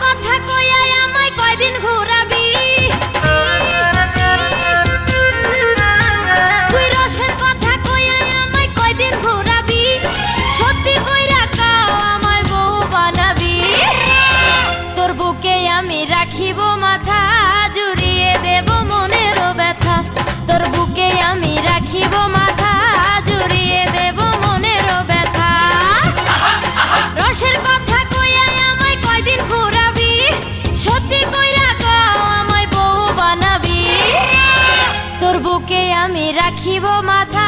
কথা কইয়া আমায় কয়দিন ঘুরাবি তুই রসের কথা কইয়া আমায় কয়দিন ঘুরাবি সত্যি কইরা কও আমায় বউ বানাবি তোর বুকে আমি রাখিব মাথা জুড়িয়ে দেব মনের ব্যথা তোর বুকে আমি রাখিব মাথা জুড়িয়ে দেব মনের ব্যথা রসের কথা কইয়া আমায় কয়দিন ঘুরাবি সত্যি কইরা কও আমায় বউ বানাবি তোর বুকে আমি রাখিব মাথা